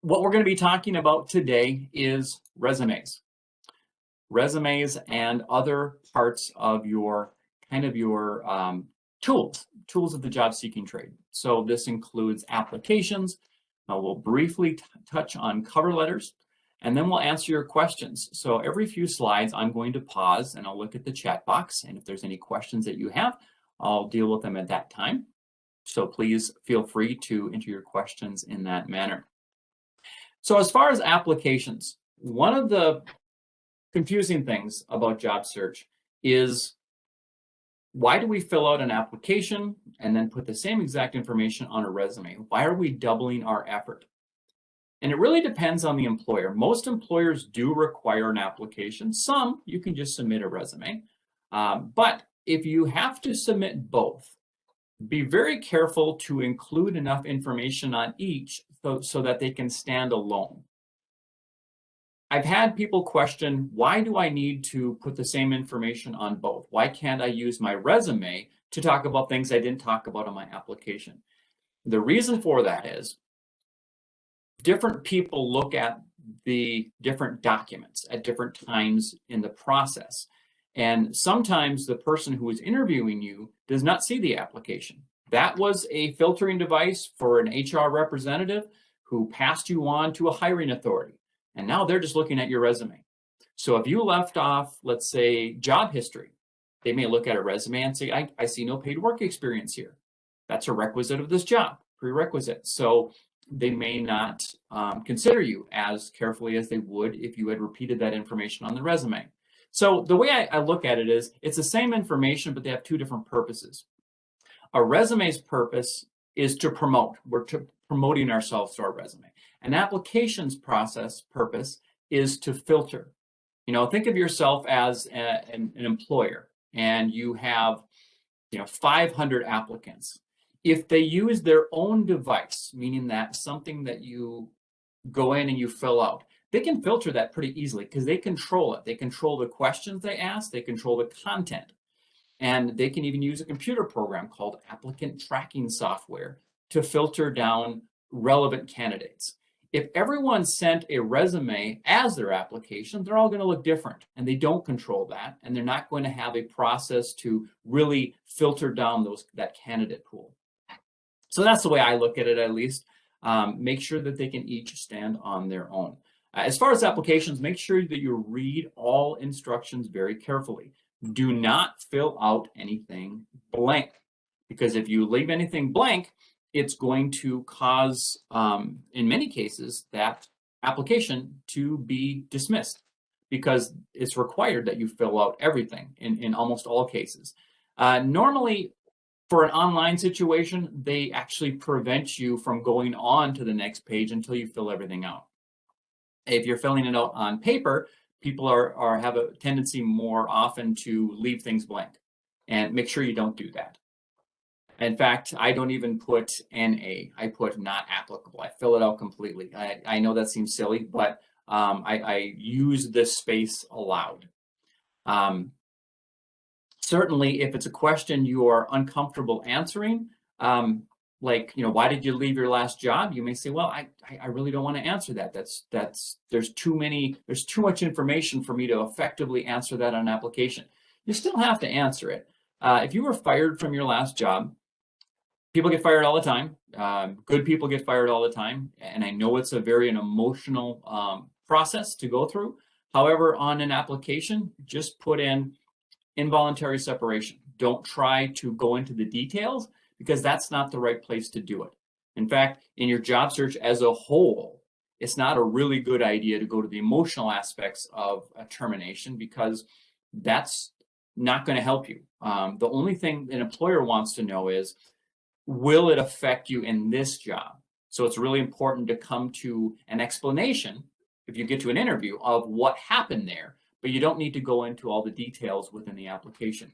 What we're going to be talking about today is resumes. Resumes and other parts of your tools of the job seeking trade. So this includes applications. We'll briefly touch on cover letters, and then we'll answer your questions. So every few slides, I'm going to pause and I'll look at the chat box. And if there's any questions that you have, I'll deal with them at that time. So please feel free to enter your questions in that manner. So as far as applications, one of the confusing things about job search is, why do we fill out an application and then put the same exact information on a resume? Why are we doubling our effort? And it really depends on the employer. Most employers do require an application. Some, you can just submit a resume. But if you have to submit both, be very careful to include enough information on each so that they can stand alone. I've had people question, why do I need to put the same information on both? Why can't I use my resume to talk about things I didn't talk about on my application? The reason for that is different people look at the different documents at different times in the process. And sometimes the person who is interviewing you does not see the application. That was a filtering device for an HR representative who passed you on to a hiring authority. And now they're just looking at your resume. So if you left off, let's say, job history, they may look at a resume and say, I see no paid work experience here. That's a requisite of this job, prerequisite. So they may not consider you as carefully as they would if you had repeated that information on the resume. So the way I look at it is, it's the same information, but they have two different purposes. A resume's purpose is to promote. We're promoting ourselves to our resume. An application's purpose is to filter. Think of yourself as an employer, and you have 500 applicants. If they use their own device, meaning that something that you go in and you fill out, they can filter that pretty easily because they control it. They control the questions they ask, they control the content. And they can even use a computer program called Applicant Tracking Software to filter down relevant candidates. If everyone sent a resume as their application, they're all going to look different, and they don't control that, and they're not going to have a process to really filter down that candidate pool. So that's the way I look at it, at least. Make sure that they can each stand on their own. As far as applications, make sure that you read all instructions very carefully. Do not fill out anything blank, because if you leave anything blank, it's going to cause, in many cases, that application to be dismissed, because it's required that you fill out everything in almost all cases. Normally, for an online situation, they actually prevent you from going on to the next page until you fill everything out. If you're filling it out on paper, people have a tendency more often to leave things blank, and make sure you don't do that. In fact, I don't even put NA. I put not applicable. I fill it out completely. I know that seems silly, but I use this space aloud. Certainly, if it's a question you are uncomfortable answering, like, why did you leave your last job? You may say, well, I really don't want to answer that. There's too much information for me to effectively answer that on an application. You still have to answer it. If you were fired from your last job, people get fired all the time. Good people get fired all the time. And I know it's a very emotional process to go through. However, on an application, just put in involuntary separation. Don't try to go into the details, because that's not the right place to do it. In fact, in your job search as a whole, it's not a really good idea to go to the emotional aspects of a termination, because that's not going to help you. The only thing an employer wants to know is, will it affect you in this job? So it's really important to come to an explanation, if you get to an interview, of what happened there, but you don't need to go into all the details within the application.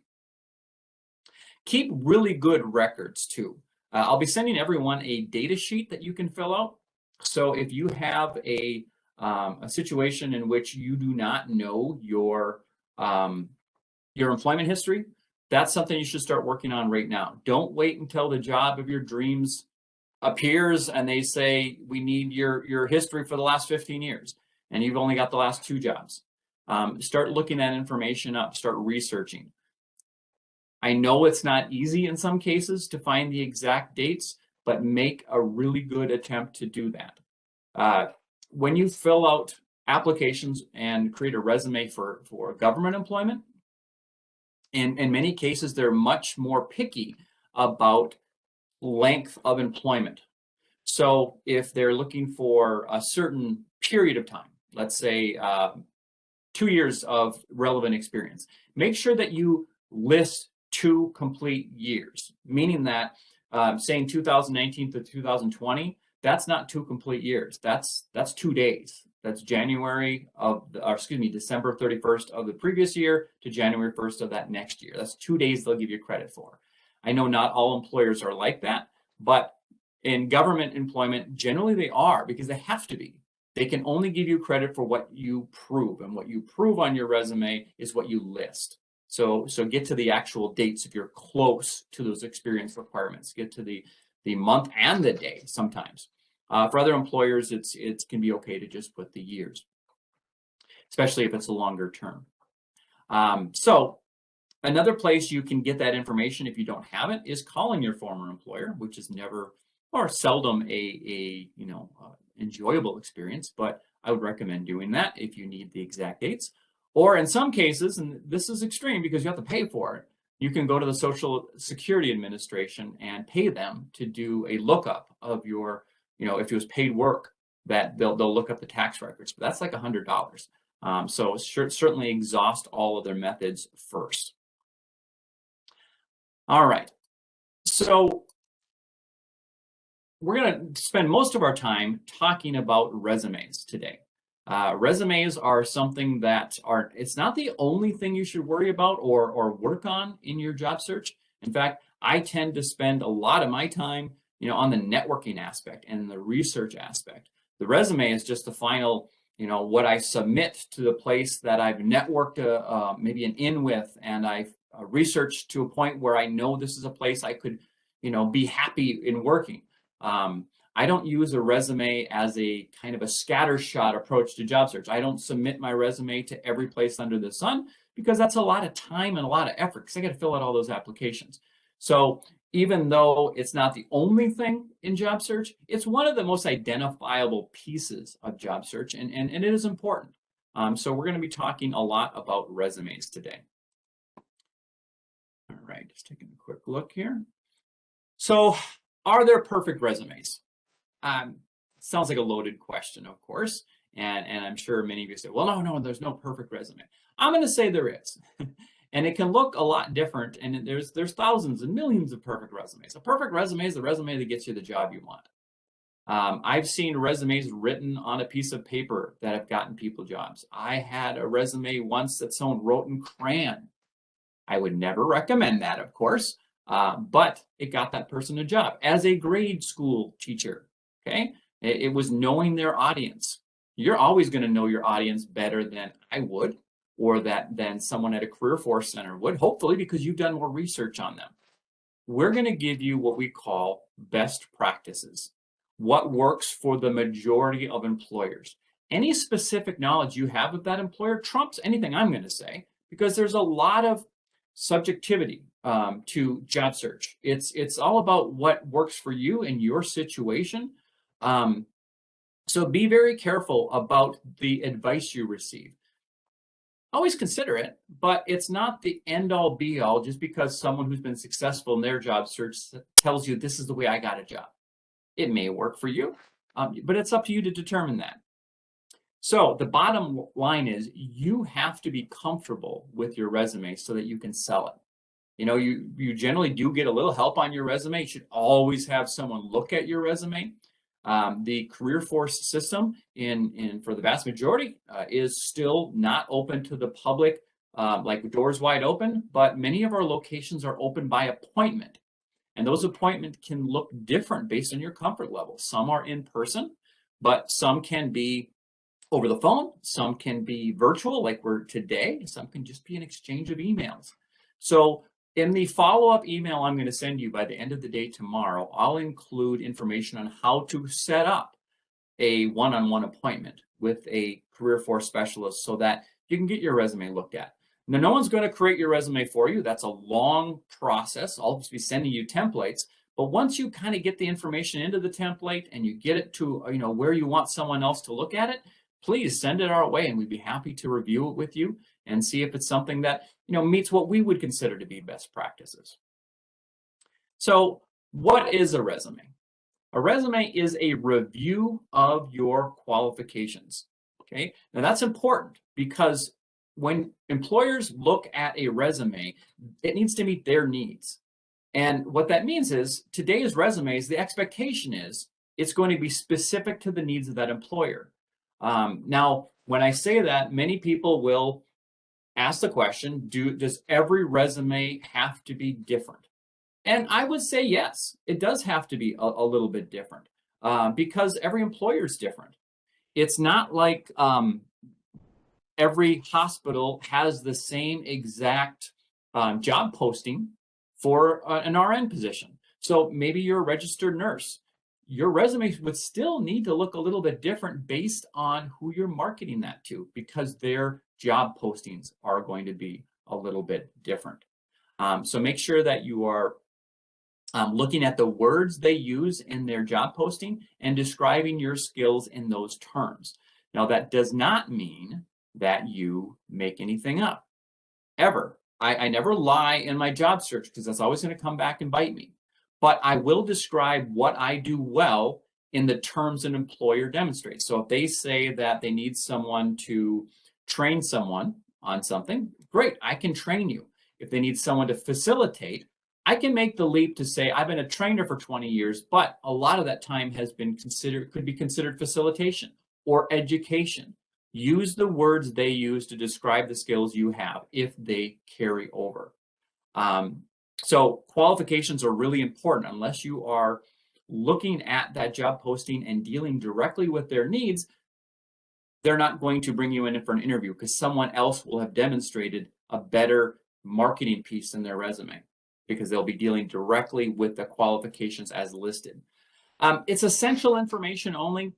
Keep really good records too. I'll be sending everyone a data sheet that you can fill out. So if you have a situation in which you do not know your employment history, that's something you should start working on right now. Don't wait until the job of your dreams appears and they say, we need your history for the last 15 years, and you've only got the last 2 jobs. Start looking that information up, start researching. I know it's not easy in some cases to find the exact dates, but make a really good attempt to do that. When you fill out applications and create a resume for government employment, in many cases, they're much more picky about length of employment. So if they're looking for a certain period of time, let's say 2 years of relevant experience, make sure that you list 2 complete years, meaning that saying 2019 to 2020, that's not 2 complete years. That's 2 days. That's December 31st of the previous year to January 1st of that next year. That's 2 days they'll give you credit for. I know not all employers are like that, but in government employment, generally they are, because they have to be. They can only give you credit for what you prove, and what you prove on your resume is what you list. So get to the actual dates if you're close to those experience requirements. Get to the month and the day sometimes. For other employers, it can be okay to just put the years, especially if it's a longer term. So another place you can get that information if you don't have it is calling your former employer, which is never or seldom a enjoyable experience, but I would recommend doing that if you need the exact dates. Or in some cases, and this is extreme because you have to pay for it, you can go to the Social Security Administration and pay them to do a lookup of your, if it was paid work, that they'll look up the tax records. But that's like $100. So certainly exhaust all of their methods first. All right. So we're going to spend most of our time talking about resumes today. Resumes are something that it's not the only thing you should worry about or work on in your job search. In fact, I tend to spend a lot of my time, on the networking aspect and the research aspect. The resume is just the final, what I submit to the place that I've networked maybe an in with, and I've researched to a point where I know this is a place I could, be happy in working. I don't use a resume as a kind of a scattershot approach to job search. I don't submit my resume to every place under the sun, because that's a lot of time and a lot of effort, because I got to fill out all those applications. So even though it's not the only thing in job search, it's one of the most identifiable pieces of job search, and it is important. So we're going to be talking a lot about resumes today. All right, just taking a quick look here. So are there perfect resumes? Sounds like a loaded question, of course, and I'm sure many of you say, well, no, there's no perfect resume. I'm going to say there is, and it can look a lot different, and there's thousands and millions of perfect resumes. A perfect resume is the resume that gets you the job you want. I've seen resumes written on a piece of paper that have gotten people jobs. I had a resume once that someone wrote in crayon. I would never recommend that, of course, but it got that person a job as a grade school teacher. Okay, it was knowing their audience. You're always going to know your audience better than I would, or than someone at a career force center would, hopefully, because you've done more research on them. We're going to give you what we call best practices, what works for the majority of employers. Any specific knowledge you have of that employer trumps anything I'm going to say, because there's a lot of subjectivity to job search. It's all about what works for you in your situation. So be very careful about the advice you receive. Always consider it, but it's not the end all be all just because someone who's been successful in their job search tells you this is the way I got a job. It may work for you, but it's up to you to determine that. So the bottom line is you have to be comfortable with your resume so that you can sell it. You generally do get a little help on your resume. You should always have someone look at your resume. The career force system for the vast majority is still not open to the public, like doors wide open, but many of our locations are open by appointment. And those appointments can look different based on your comfort level. Some are in person, but some can be over the phone. Some can be virtual, like we're today. Some can just be an exchange of emails. So In the follow-up email I'm going to send you by the end of the day tomorrow, I'll include information on how to set up a one-on-one appointment with a career force specialist so that you can get your resume looked at. Now, no one's going to create your resume for you. That's a long process. I'll just be sending you templates. But once you kind of get the information into the template and you get it to where you want someone else to look at it, please send it our way and we'd be happy to review it with you and see if it's something that meets what we would consider to be best practices. So what is a resume? A resume is a review of your qualifications. Okay, now that's important because when employers look at a resume, it needs to meet their needs. And what that means is today's resumes, the expectation is it's going to be specific to the needs of that employer. Now, when I say that, many people will ask the question, does every resume have to be different? And I would say yes, it does have to be a little bit different because every employer is different. It's not like every hospital has the same exact job posting for an RN position. So maybe you're a registered nurse. Your resume would still need to look a little bit different based on who you're marketing that to, because their job postings are going to be a little bit different. So make sure that you are looking at the words they use in their job posting and describing your skills in those terms. Now, that does not mean that you make anything up, ever. I never lie in my job search because that's always going to come back and bite me. But I will describe what I do well in the terms an employer demonstrates. So if they say that they need someone to train someone on something, great, I can train you. If they need someone to facilitate, I can make the leap to say I've been a trainer for 20 years, but a lot of that time has been could be considered facilitation or education. Use the words they use to describe the skills you have if they carry over. So qualifications are really important. Unless you are looking at that job posting and dealing directly with their needs, they're not going to bring you in for an interview because someone else will have demonstrated a better marketing piece in their resume because they'll be dealing directly with the qualifications as listed. It's essential information only.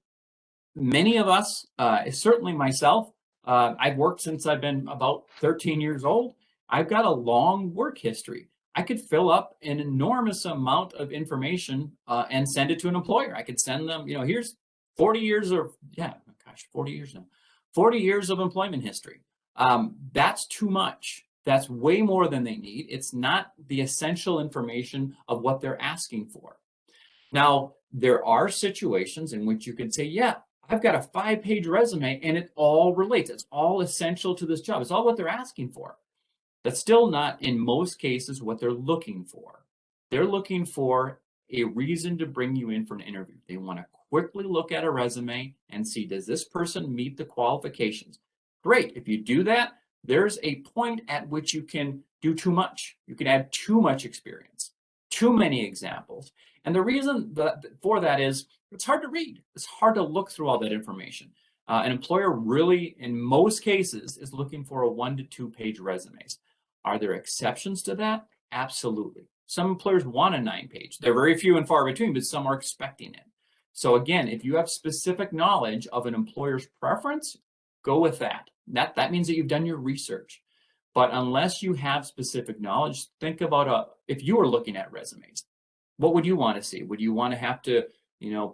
Many of us, certainly myself, I've worked since I've been about 13 years old. I've got a long work history. I could fill up an enormous amount of information and send it to an employer. I could send them, here's 40 years of, 40 years now, 40 years of employment history. That's too much. That's way more than they need. It's not the essential information of what they're asking for. Now, there are situations in which you can say, yeah, I've got a 5-page resume and it all relates. It's all essential to this job. It's all what they're asking for. That's still not, in most cases, what they're looking for. They're looking for a reason to bring you in for an interview. They want to quickly look at a resume and see, does this person meet the qualifications? Great. If you do that, there's a point at which you can do too much. You can add too much experience, too many examples. And the reason for that is it's hard to read. It's hard to look through all that information. An employer really, in most cases, is looking for a 1 to 2 page resumes. Are there exceptions to that? Absolutely. Some employers want a 9-page. They're very few and far between, but some are expecting it. So again, if you have specific knowledge of an employer's preference, go with that. That means that you've done your research. But unless you have specific knowledge, think about if you were looking at resumes, what would you want to see? Would you want to have to,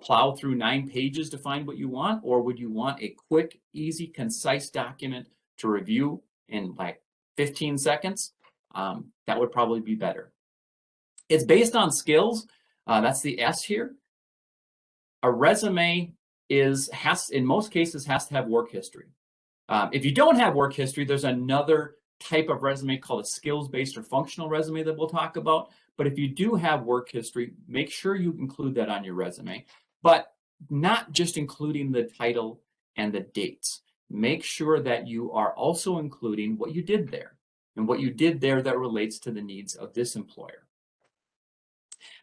plow through 9 pages to find what you want? Or would you want a quick, easy, concise document to review in like 15 seconds? That would probably be better. It's based on skills. That's the S here. A resume in most cases, has to have work history. If you don't have work history, there's another type of resume called a skills-based or functional resume that we'll talk about. But if you do have work history, make sure you include that on your resume, but not just including the title and the dates. Make sure that you are also including what you did there and what you did there that relates to the needs of this employer.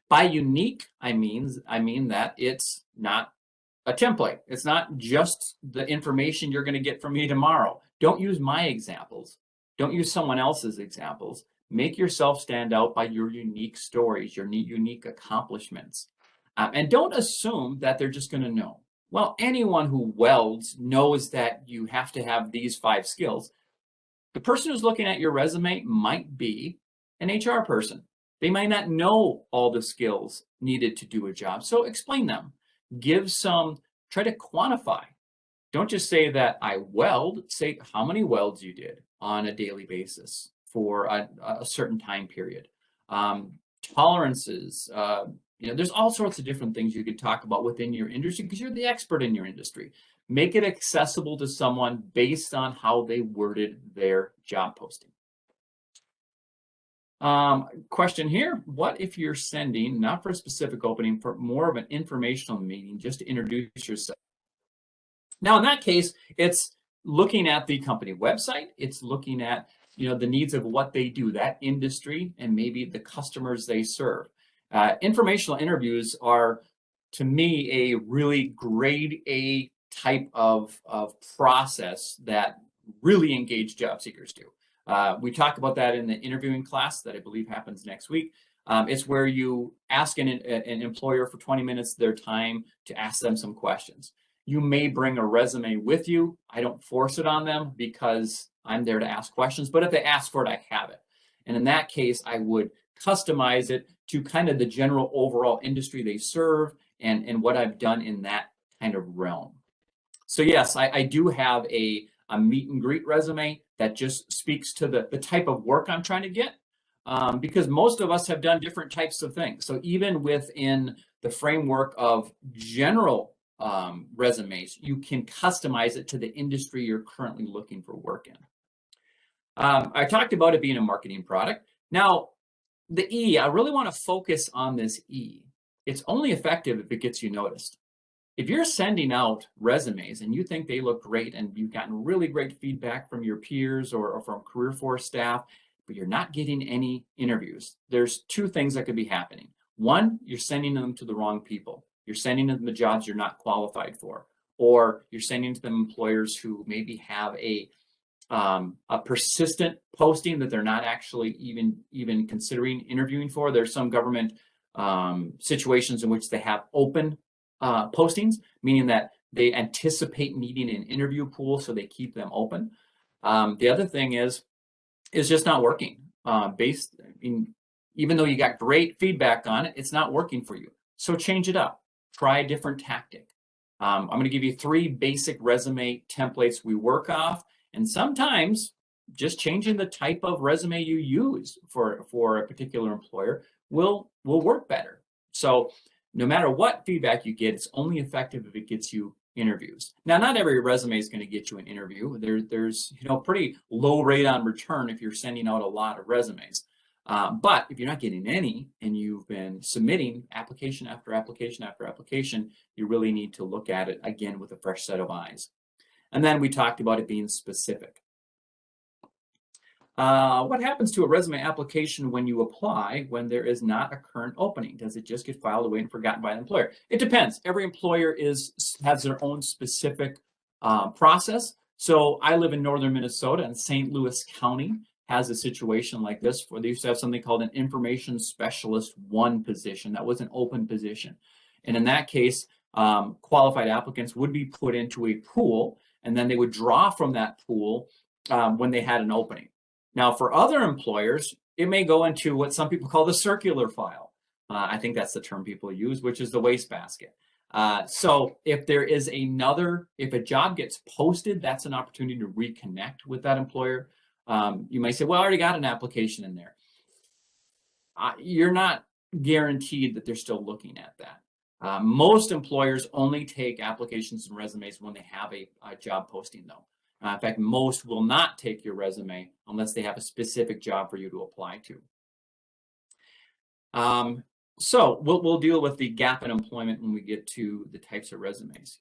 By unique, I mean that it's not a template. It's not just the information you're going to get from me tomorrow. Don't use my examples. Don't use someone else's examples. Make yourself stand out by your unique stories, your unique accomplishments. And don't assume that they're just going to know. Well, anyone who welds knows that you have to have these 5 skills. The person who's looking at your resume might be an HR person. They might not know all the skills needed to do a job. So explain them. Try to quantify. Don't just say that I weld, say how many welds you did on a daily basis for a certain time period. Tolerances, there's all sorts of different things you could talk about within your industry because you're the expert in your industry. Make it accessible to someone based on how they worded their job posting. Question here, what if you're sending, not for a specific opening, for more of an informational meeting, just to introduce yourself? Now, in that case, it's looking at the company website, it's looking at the needs of what they do, that industry, and maybe the customers they serve. Informational interviews are, to me, a really grade A type of process that really engaged job seekers do. We talk about that in the interviewing class that I believe happens next week. It's where you ask an employer for 20 minutes of their time to ask them some questions. You may bring a resume with you. I don't force it on them because I'm there to ask questions, but if they ask for it, I have it. And in that case, I would customize it to kind of the general overall industry they serve and what I've done in that kind of realm. So yes, I do have a meet and greet resume that just speaks to the type of work I'm trying to get, because most of us have done different types of things. So even within the framework of general resumes, you can customize it to the industry you're currently looking for work in. I talked about it being a marketing product. Now, the E, I really want to focus on this E. It's only effective if it gets you noticed. If you're sending out resumes and you think they look great and you've gotten really great feedback from your peers or from Career Force staff, but you're not getting any interviews, there's 2 things that could be happening. One, you're sending them to the wrong people. You're sending them the jobs you're not qualified for, or you're sending to them employers who maybe have a persistent posting that they're not actually even considering interviewing for. There's some government situations in which they have open postings, meaning that they anticipate needing an interview pool, so they keep them open. The other thing is just not working. Even though you got great feedback on it, it's not working for you. So change it up. Try a different tactic. I'm going to give you 3 basic resume templates we work off, and sometimes just changing the type of resume you use for a particular employer will work better. So no matter what feedback you get, it's only effective if it gets you interviews. Now, not every resume is going to get you an interview. There's pretty low rate on return if you're sending out a lot of resumes. But if you're not getting any and you've been submitting application after application after application, you really need to look at it again with a fresh set of eyes. And then we talked about it being specific. What happens to a resume application when you apply when there is not a current opening? Does it just get filed away and forgotten by the employer? It depends. Every employer has their own specific process. So I live in northern Minnesota, and St. Louis County has a situation like this where they used to have something called an Information Specialist 1 position. That was an open position. And in that case, qualified applicants would be put into a pool, and then they would draw from that pool when they had an opening. Now, for other employers, it may go into what some people call the circular file. I think that's the term people use, which is the wastebasket. So if a job gets posted, that's an opportunity to reconnect with that employer. You might say, well, I already got an application in there. You're not guaranteed that they're still looking at that. Most employers only take applications and resumes when they have a job posting, though. In fact, most will not take your resume unless they have a specific job for you to apply to. So we'll deal with the gap in employment when we get to the types of resumes.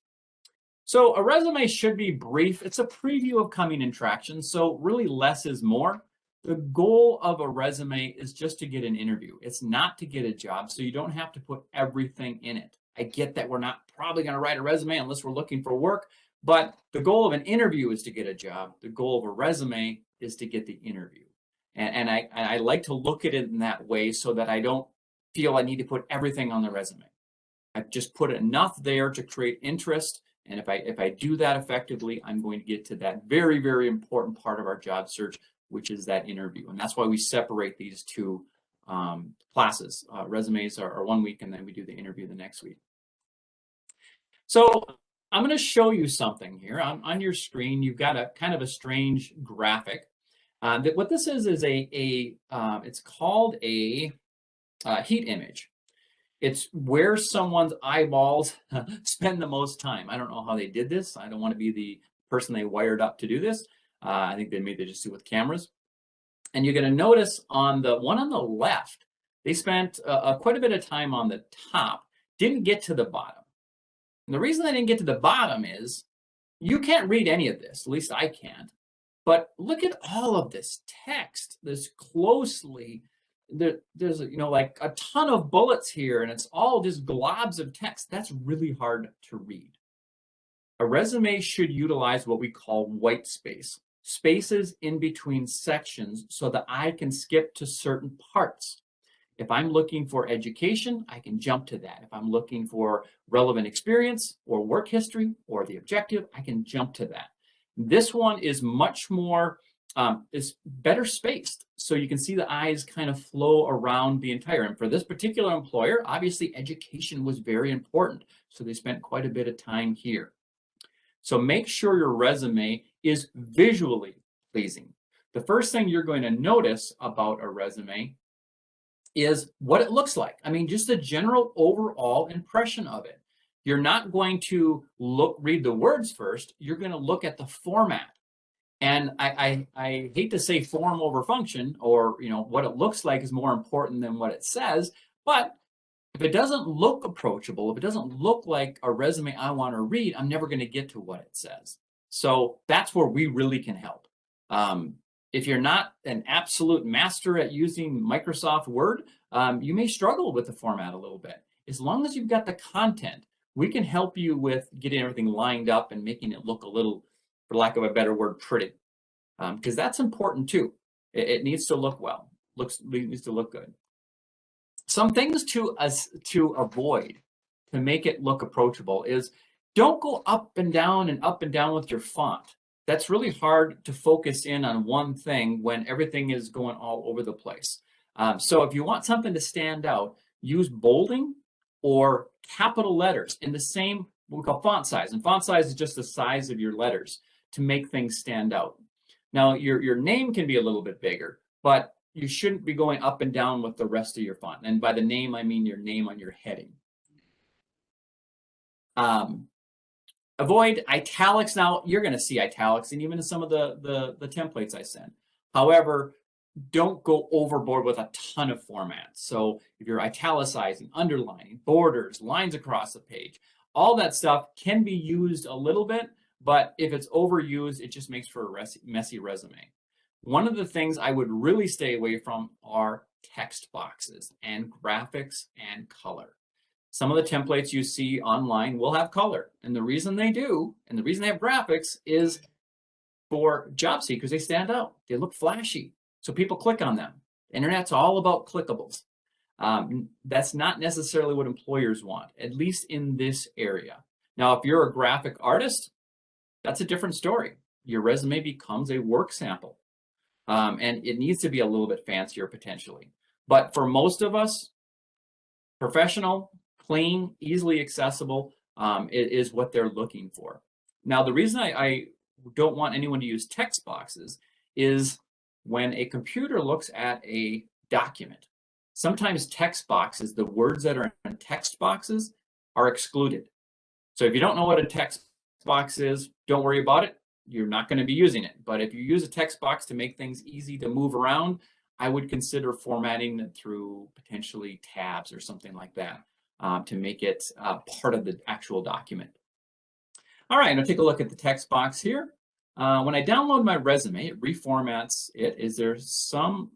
So a resume should be brief. It's a preview of coming attractions, so really less is more. The goal of a resume is just to get an interview. It's not to get a job, so you don't have to put everything in it. I get that we're not probably going to write a resume unless we're looking for work, but the goal of an interview is to get a job. The goal of a resume is to get the interview. And I like to look at it in that way so that I don't feel I need to put everything on the resume. I've just put enough there to create interest. And if I do that effectively, I'm going to get to that very, very important part of our job search, which is that interview. And that's why we separate these two classes. Resumes are 1 week, and then we do the interview the next week. So I'm going to show you something here. On your screen, you've got a kind of a strange graphic. What this is it's called a heat image. It's where someone's eyeballs spend the most time. I don't know how they did this. I don't want to be the person they wired up to do this. I think they just do it with cameras. And you're going to notice on the one on the left, they spent quite a bit of time on the top, didn't get to the bottom. And the reason they didn't get to the bottom is you can't read any of this, at least I can't. But look at all of this text, this closely. There's like a ton of bullets here, and it's all just globs of text. That's really hard to read. A resume should utilize what we call white space, spaces in between sections so that I can skip to certain parts. If I'm looking for education, I can jump to that. If I'm looking for relevant experience or work history or the objective, I can jump to that. This one is much more, is better spaced. So you can see the eyes kind of flow around the entire. And for this particular employer, obviously education was very important. So they spent quite a bit of time here. So make sure your resume is visually pleasing. The first thing you're going to notice about a resume is what it looks like. I mean, just a general overall impression of it. You're not going to read the words first. You're going to look at the format. And I hate to say form over function, or what it looks like is more important than what it says. But if it doesn't look approachable, if it doesn't look like a resume I want to read, I'm never going to get to what it says. So that's where we really can help. If you're not an absolute master at using Microsoft Word, you may struggle with the format a little bit. As long as you've got the content, we can help you with getting everything lined up and making it look a little, for lack of a better word, pretty. Because that's important too. It needs to look well. Needs to look good. Some things to avoid to make it look approachable is don't go up and down with your font. That's really hard to focus in on one thing when everything is going all over the place. So if you want something to stand out, use bolding or capital letters in the same, what we call font size. And font size is just the size of your letters to make things stand out. Now, your name can be a little bit bigger, but you shouldn't be going up and down with the rest of your font. And by the name, I mean your name on your heading. Avoid italics. Now, you're going to see italics and even in some of the templates I send. However, don't go overboard with a ton of formats. So if you're italicizing, underlining, borders, lines across the page, all that stuff can be used a little bit, but if it's overused, it just makes for a messy resume. One of the things I would really stay away from are text boxes and graphics and color. Some of the templates you see online will have color. And the reason they do, and the reason they have graphics is for job seekers, they stand out. They look flashy. So people click on them. The internet's all about clickables. That's not necessarily what employers want, at least in this area. Now, if you're a graphic artist, that's a different story. Your resume becomes a work sample. And it needs to be a little bit fancier potentially. But for most of us, professional, clean, easily accessible is what they're looking for. Now, the reason I don't want anyone to use text boxes is when a computer looks at a document, sometimes text boxes, the words that are in text boxes are excluded. So if you don't know what a text box is, don't worry about it. You're not going to be using it. But if you use a text box to make things easy to move around, I would consider formatting it through potentially tabs or something like that to make it part of the actual document. All right, I'll take a look at the text box here. When I download my resume, it reformats it. Is there some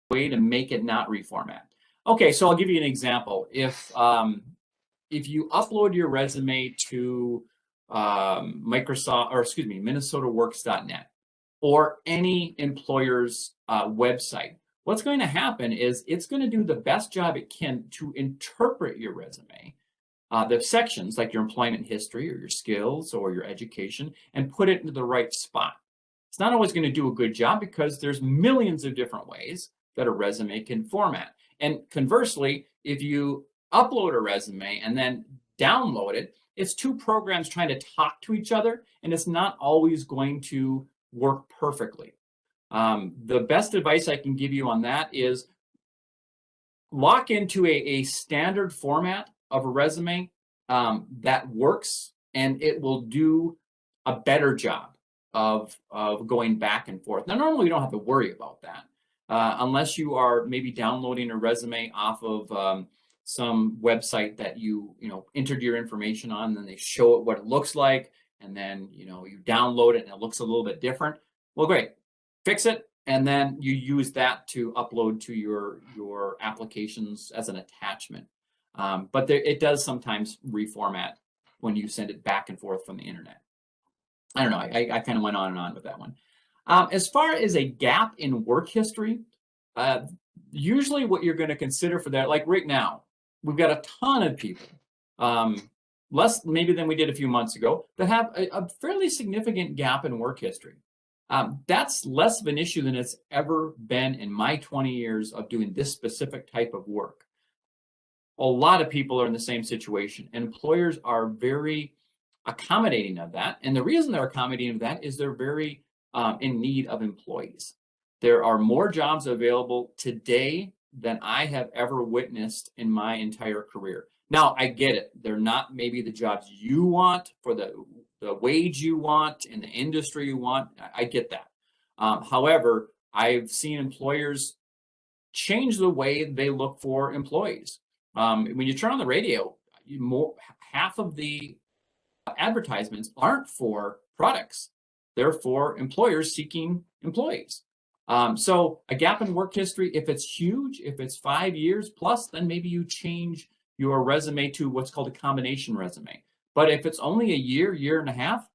way to make it not reformat? Okay, so I'll give you an example. If you upload your resume to MinnesotaWorks.net, or any employer's website, what's going to happen is it's going to do the best job it can to interpret your resume, the sections like your employment history or your skills or your education, and put it into the right spot. It's not always going to do a good job because there's millions of different ways that a resume can format. And conversely, if you upload a resume and then download it, it's two programs trying to talk to each other, and it's not always going to work perfectly. The best advice I can give you on that is lock into a standard format of a resume that works, and it will do a better job of going back and forth. Now, normally you don't have to worry about that unless you are maybe downloading a resume off of some website that you entered your information on, and then they show it what it looks like, and then you download it and it looks a little bit different. Well, great, fix it, and then you use that to upload to your applications as an attachment. But it does sometimes reformat when you send it back and forth from the internet. I don't know, I kind of went on and on with that one. As far as a gap in work history, usually what you're going to consider for that, like right now, we've got a ton of people, less maybe than we did a few months ago, that have a fairly significant gap in work history. That's less of an issue than it's ever been in my 20 years of doing this specific type of work. A lot of people are in the same situation, and employers are very accommodating of that. And the reason they're accommodating of that is they're very in need of employees. There are more jobs available today than I have ever witnessed in my entire career. Now, I get it. They're not maybe the jobs you want for the wage you want in the industry you want. I get that. However, I've seen employers change the way they look for employees. When you turn on the radio, half of the advertisements aren't for products. They're for employers seeking employees. So a gap in work history, if it's huge, if it's 5 years plus, then maybe you change your resume to what's called a combination resume. But if it's only a year and a half,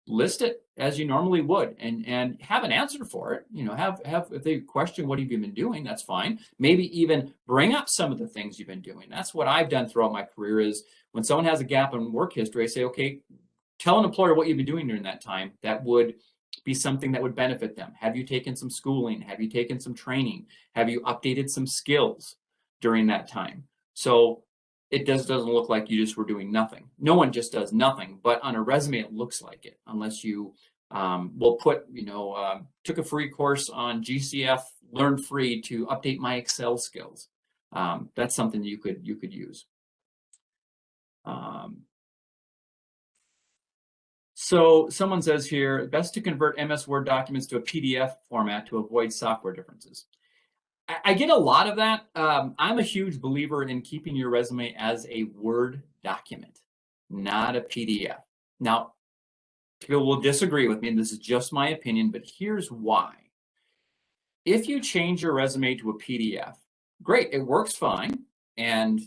list it as you normally would, and have an answer for it. If they question what have you been doing, that's fine. Maybe even bring up some of the things you've been doing. That's what I've done throughout my career is when someone has a gap in work history, I say, okay, tell an employer what you've been doing during that time. That would be something that would benefit them. Have you taken some schooling? Have you taken some training? Have you updated some skills during that time? So it doesn't look like you just were doing nothing. No one just does nothing, but on a resume, it looks like it, unless you will put, took a free course on GCF, learned free to update my Excel skills. That's something you could use. So someone says here, best to convert MS Word documents to a PDF format to avoid software differences. I get a lot of that. I'm a huge believer in keeping your resume as a Word document, not a PDF. Now, people will disagree with me, and this is just my opinion, but here's why. If you change your resume to a PDF, great, it works fine, and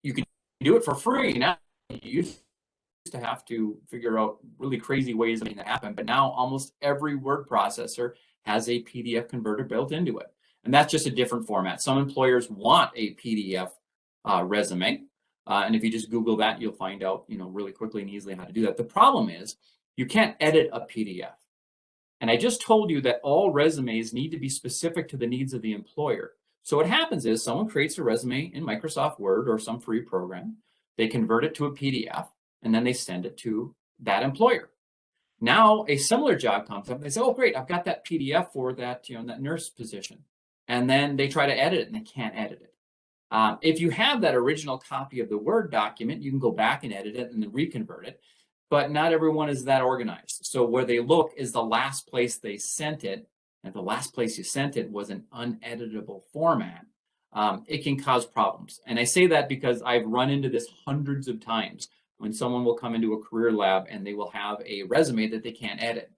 you can do it for free. Now, you used to have to figure out really crazy ways to make that happen, but now almost every word processor has a PDF converter built into it. And that's just a different format. Some employers want a PDF resume. And if you just Google that, you'll find out, really quickly and easily how to do that. The problem is you can't edit a PDF. And I just told you that all resumes need to be specific to the needs of the employer. So what happens is someone creates a resume in Microsoft Word or some free program. They convert it to a PDF, and then they send it to that employer. Now a similar job comes up, and they say, oh, great, I've got that PDF for that, that nurse position. And then they try to edit it, and they can't edit it. If you have that original copy of the Word document, you can go back and edit it and then reconvert it. But not everyone is that organized. So where they look is the last place they sent it. And if the last place you sent it was an uneditable format, it can cause problems. And I say that because I've run into this hundreds of times when someone will come into a career lab and they will have a resume that they can't edit.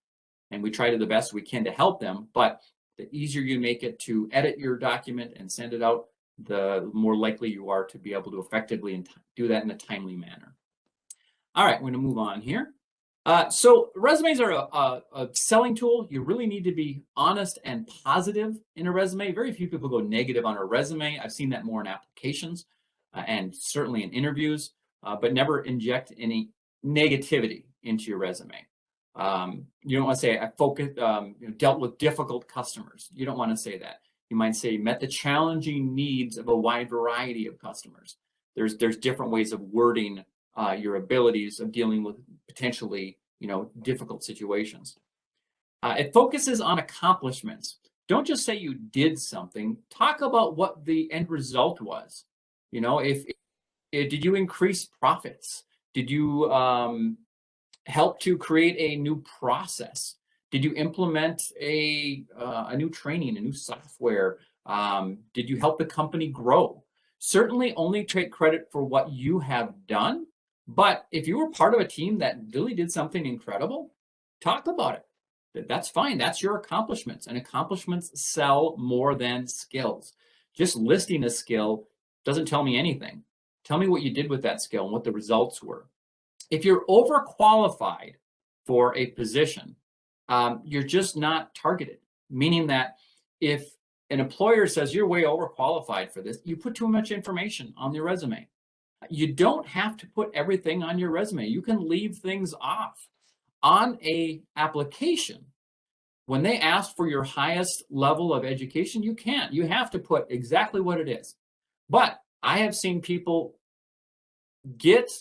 And we try to the best we can to help them, but the easier you make it to edit your document and send it out, the more likely you are to be able to effectively do that in a timely manner. All right, we're going to move on here. So resumes are a selling tool. You really need to be honest and positive in a resume. Very few people go negative on a resume. I've seen that more in applications and certainly in interviews, but never inject any negativity into your resume. You don't want to say I dealt with difficult customers. You don't want to say that. You might say met the challenging needs of a wide variety of customers. There's different ways of wording your abilities of dealing with potentially, difficult situations. It focuses on accomplishments. Don't just say you did something. Talk about what the end result was. If did you increase profits? Did you help to create a new process? Did you implement a new training, a new software? Did you help the company grow? Certainly only take credit for what you have done. But if you were part of a team that really did something incredible, talk about it. That's fine. That's your accomplishments. And accomplishments sell more than skills. Just listing a skill doesn't tell me anything. Tell me what you did with that skill and what the results were. If you're overqualified for a position, you're just not targeted, meaning that if an employer says you're way overqualified for this, you put too much information on your resume. You don't have to put everything on your resume. You can leave things off. On a application, when they ask for your highest level of education, you can't. You have to put exactly what it is. But I have seen people get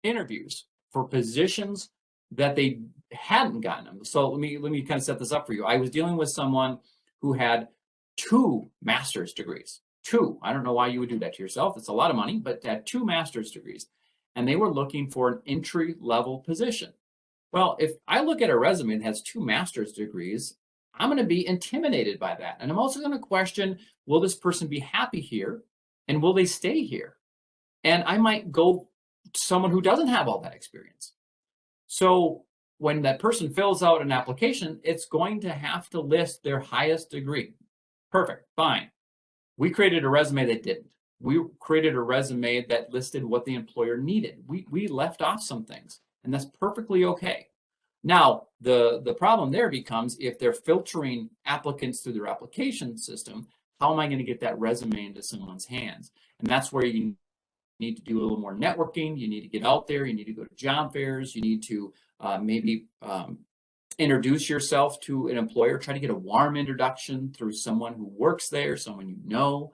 interviews for positions that they hadn't gotten them. So let me kind of set this up for you. I was dealing with someone who had 2 master's degrees. 2. I don't know why you would do that to yourself. It's a lot of money, but had 2 master's degrees. And they were looking for an entry-level position. Well, if I look at a resume that has 2 master's degrees, I'm going to be intimidated by that. And I'm also going to question, will this person be happy here? And will they stay here? And I might go to someone who doesn't have all that experience. So when that person fills out an application, it's going to have to list their highest degree. Perfect, fine. We created a resume that didn't. We created a resume that listed what the employer needed. We left off some things, and that's perfectly okay. Now, the problem there becomes if they're filtering applicants through their application system, how am I going to get that resume into someone's hands? And that's where you need to do a little more networking. You need to get out there. You need to go to job fairs. You need to maybe introduce yourself to an employer. Try to get a warm introduction through someone who works there, someone you know.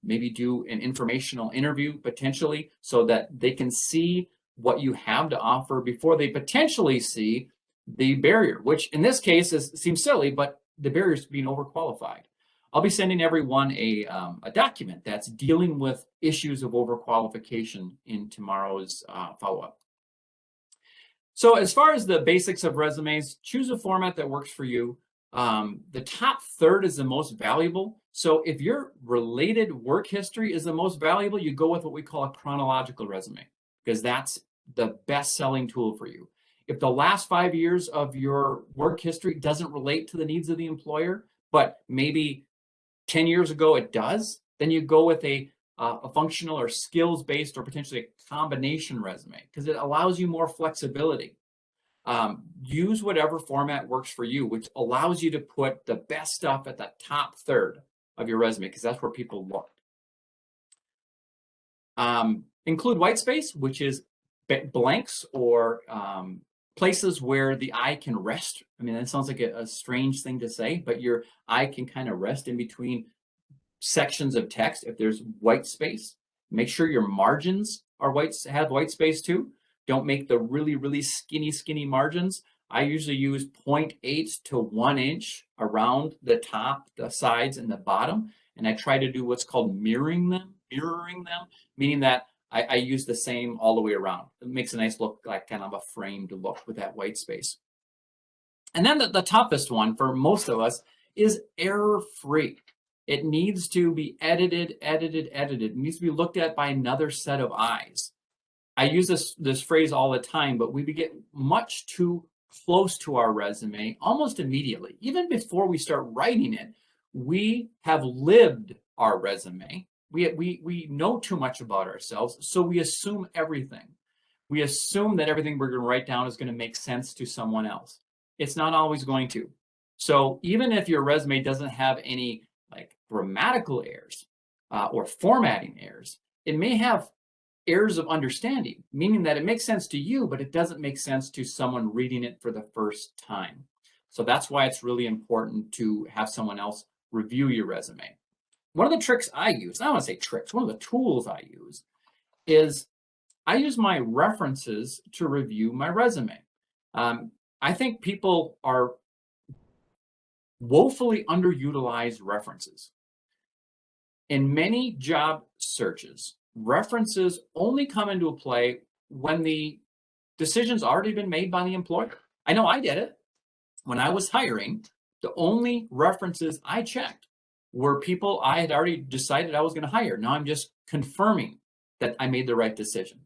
Maybe do an informational interview potentially so that they can see what you have to offer before they potentially see the barrier, which in this case seems silly, but the barrier is being overqualified. I'll be sending everyone a document that's dealing with issues of overqualification in tomorrow's follow-up. So as far as the basics of resumes, choose a format that works for you. The top third is the most valuable. So if your related work history is the most valuable, you go with what we call a chronological resume, because that's the best selling tool for you. If the last 5 years of your work history doesn't relate to the needs of the employer, but maybe 10 years ago it does, then you go with a functional or skills-based or potentially a combination resume, because it allows you more flexibility. Use whatever format works for you, which allows you to put the best stuff at the top third of your resume, because that's where people look. Include white space, which is blanks or places where the eye can rest. I mean, that sounds like a strange thing to say, but your eye can kind of rest in between sections of text. If there's white space, make sure your margins are have white space too. Don't make the really skinny margins. I usually use 0.8 to 1 inch around the top, the sides, and the bottom. And I try to do what's called mirroring them, meaning that I use the same all the way around. It makes a nice look, like kind of a framed look with that white space. And then the toughest one for most of us is error-free. It needs to be edited. It needs to be looked at by another set of eyes. I use this phrase all the time, but we get much too close to our resume almost immediately. Even before we start writing it, we have lived our resume. We know too much about ourselves, so we assume everything. we assume that everything we're going to write down is going to make sense to someone else. It's not always going to. So even if your resume doesn't have any like grammatical errors or formatting errors, it may have errors of understanding, meaning that it makes sense to you, but it doesn't make sense to someone reading it for the first time. So that's why it's really important to have someone else review your resume. One of the tricks I use, I don't want to say tricks, one of the tools I use is I use my references to review my resume. I think people are woefully underutilized references. In many job searches, references only come into play when the decision's already been made by the employer. I know I did it. When I was hiring, the only references I checked were people I had already decided I was going to hire. Now I'm just confirming that I made the right decision.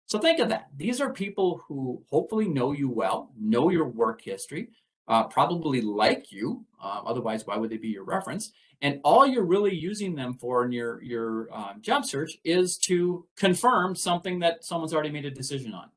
So think of that. These are people who hopefully know you well, know your work history, probably like you. Otherwise, why would they be your reference? And all you're really using them for in your job search is to confirm something that someone's already made a decision on.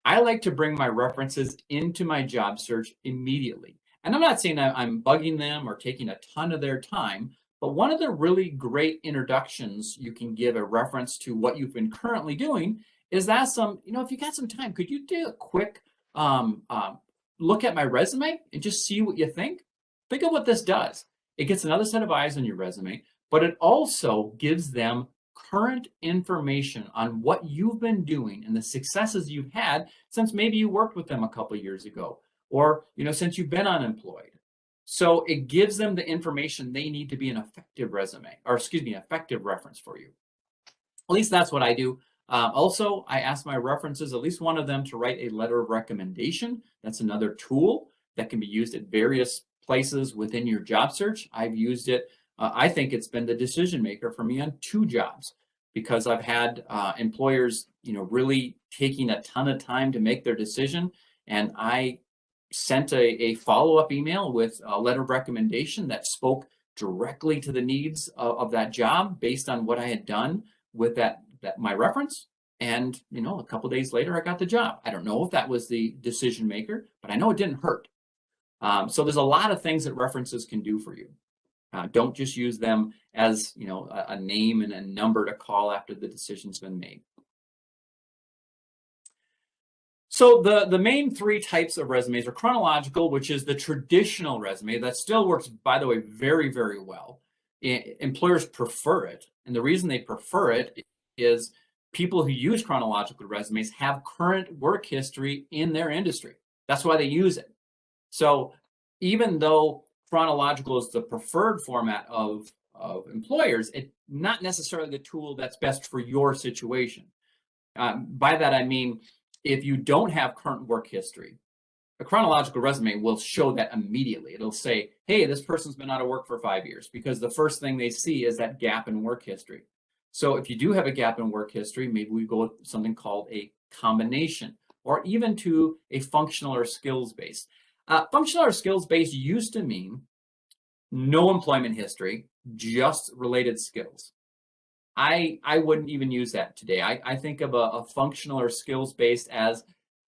I like to bring my references into my job search immediately. And I'm not saying that I'm bugging them or taking a ton of their time, but one of the really great introductions you can give a reference to what you've been currently doing is that if you got some time, could you do a quick look at my resume and just see what you think? Think of what this does. It gets another set of eyes on your resume, but it also gives them current information on what you've been doing and the successes you've had since maybe you worked with them a couple of years ago, or since you've been unemployed. So it gives them the information they need to be an effective resume, or excuse me, effective reference for you. At least that's what I do. Also, I ask my references, at least one of them, to write a letter of recommendation. That's another tool that can be used at various places within your job search. I've used it. I think it's been the decision maker for me on 2 jobs because I've had employers, really taking a ton of time to make their decision. And I sent a follow-up email with a letter of recommendation that spoke directly to the needs of that job based on what I had done with my reference. And, a couple of days later, I got the job. I don't know if that was the decision maker, but I know it didn't hurt. So there's a lot of things that references can do for you. Don't just use them as a name and a number to call after the decision's been made. So the main 3 types of resumes are chronological, which is the traditional resume that still works, by the way, very, very well. Employers prefer it, and the reason they prefer it is people who use chronological resumes have current work history in their industry. That's why they use it. So even though chronological is the preferred format of employers, it's not necessarily the tool that's best for your situation. By that, I mean, if you don't have current work history, a chronological resume will show that immediately. It'll say, hey, this person's been out of work for 5 years, because the first thing they see is that gap in work history. So if you do have a gap in work history, maybe we go with something called a combination, or even to a functional or skills-based. Functional or skills-based used to mean no employment history, just related skills. I wouldn't even use that today. I think of a functional or skills-based as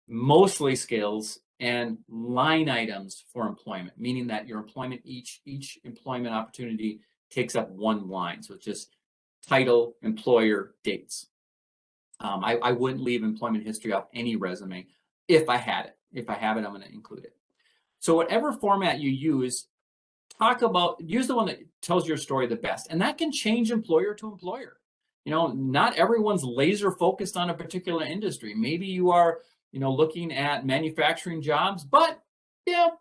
mostly skills and line items for employment, meaning that your employment, each employment opportunity takes up 1 line. So it's just title, employer, dates. I wouldn't leave employment history off any resume if I had it. If I have it, I'm going to include it. So whatever format you use, use the one that tells your story the best. And that can change employer to employer. Not everyone's laser focused on a particular industry. Maybe you are, looking at manufacturing jobs, but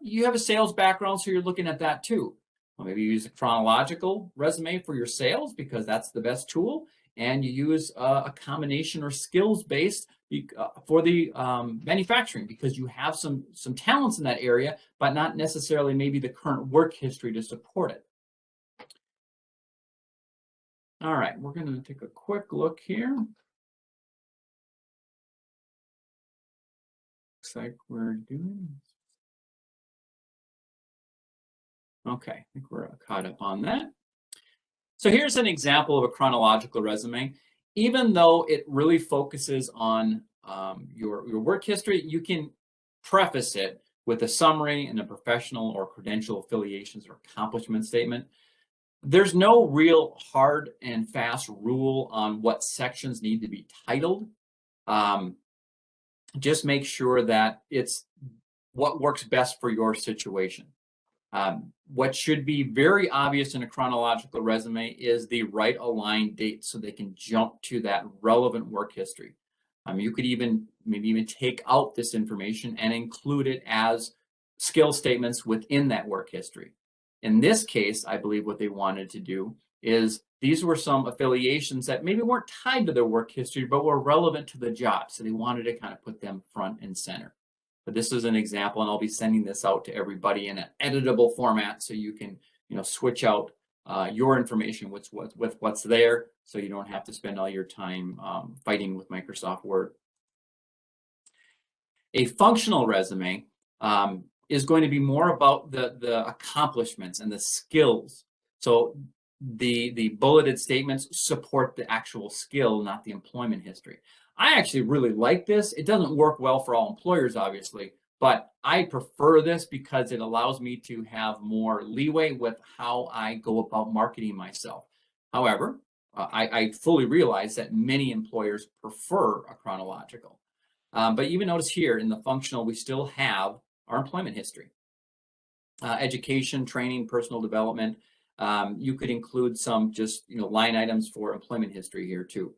you have a sales background, so you're looking at that too. Well, maybe you use a chronological resume for your sales because that's the best tool. And you use a combination or skills-based for the manufacturing because you have some talents in that area, but not necessarily maybe the current work history to support it. All right, we're going to take a quick look here. Looks like we're doing. Okay, I think we're caught up on that. So here's an example of a chronological resume. Even though it really focuses on your work history, you can preface it with a summary and a professional or credential affiliations or accomplishment statement. There's no real hard and fast rule on what sections need to be titled. Just make sure that it's what works best for your situation. What should be very obvious in a chronological resume is the right aligned date so they can jump to that relevant work history. You could maybe even take out this information and include it as skill statements within that work history. In this case, I believe what they wanted to do is these were some affiliations that maybe weren't tied to their work history, but were relevant to the job. So they wanted to kind of put them front and center. But this is an example, and I'll be sending this out to everybody in an editable format so you can, switch out your information with what's there, so you don't have to spend all your time fighting with Microsoft Word. A functional resume is going to be more about the accomplishments and the skills. So the bulleted statements support the actual skill, not the employment history. I actually really like this. It doesn't work well for all employers, obviously, but I prefer this because it allows me to have more leeway with how I go about marketing myself. However, I fully realize that many employers prefer a chronological. But even notice here in the functional, we still have our employment history. Education, training, personal development. You could include some just line items for employment history here too.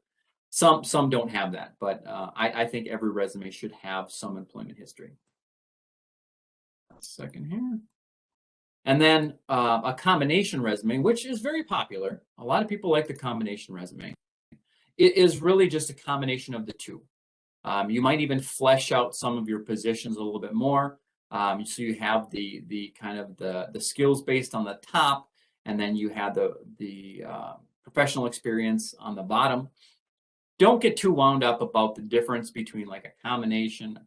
Some don't have that, but I think every resume should have some employment history. A second here. And then a combination resume, which is very popular. A lot of people like the combination resume. It is really just a combination of the two. You might even flesh out some of your positions a little bit more. So you have the kind of the skills based on the top, and then you have the professional experience on the bottom. Don't get too wound up about the difference between like a combination,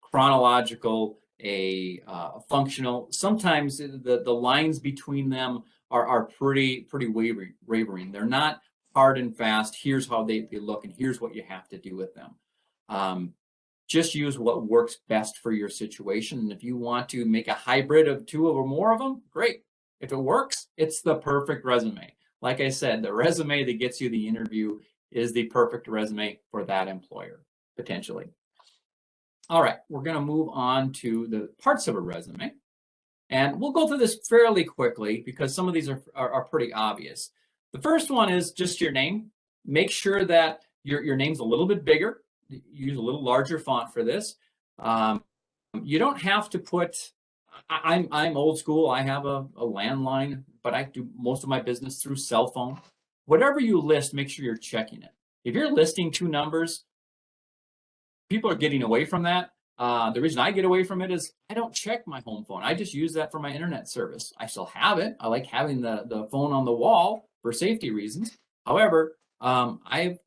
chronological, a functional. Sometimes the lines between them are pretty wavering. They're not hard and fast. Here's how they look, and here's what you have to do with them. Just use what works best for your situation. And if you want to make a hybrid of two or more of them, great. If it works, it's the perfect resume. Like I said, the resume that gets you the interview is the perfect resume for that employer, potentially. All right, we're going to move on to the parts of a resume. And we'll go through this fairly quickly because some of these are pretty obvious. The first one is just your name. Make sure that your name's a little bit bigger. Use a little larger font for this. You don't have to put, I'm old school. I have a landline, but I do most of my business through cell phone. Whatever you list, make sure you're checking it. If you're listing two numbers, people are getting away from that. The reason I get away from it is I don't check my home phone. I just use that for my internet service. I still have it. I like having the phone on the wall for safety reasons. However, I've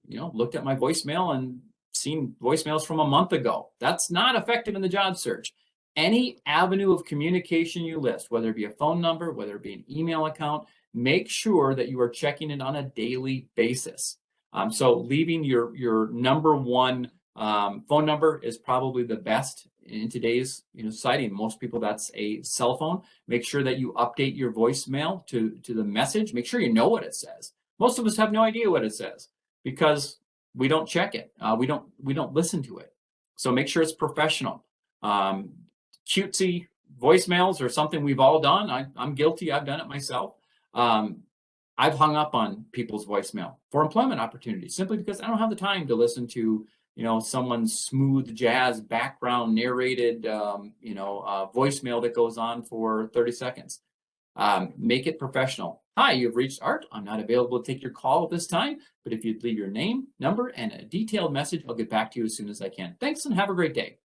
looked at my voicemail and seen voicemails from a month ago. That's not effective in the job search. Any avenue of communication you list, whether it be a phone number, whether it be an email account, make sure that you are checking it on a daily basis. So leaving your number one phone number is probably the best in today's society. Most people, that's a cell phone. Make sure that you update your voicemail to the message. Make sure you know what it says. Most of us have no idea what it says because we don't check it. We don't listen to it. So make sure it's professional. Cutesy voicemails are something we've all done. I'm guilty. I've done it myself. I've hung up on people's voicemail for employment opportunities simply because I don't have the time to listen to someone's smooth jazz background narrated voicemail that goes on for 30 seconds. Make it professional. Hi, you've reached Art. I'm not available to take your call at this time, but if you'd leave your name, number, and a detailed message, I'll get back to you as soon as I can. Thanks and have a great day.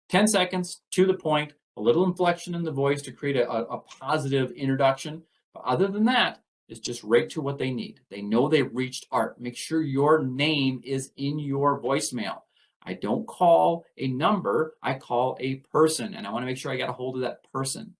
10 seconds, to the point, a little inflection in the voice to create a positive introduction. But other than that, it's just right to what they need. They know they've reached Art. Make sure your name is in your voicemail. I don't call a number, I call a person, and I want to make sure I got a hold of that person.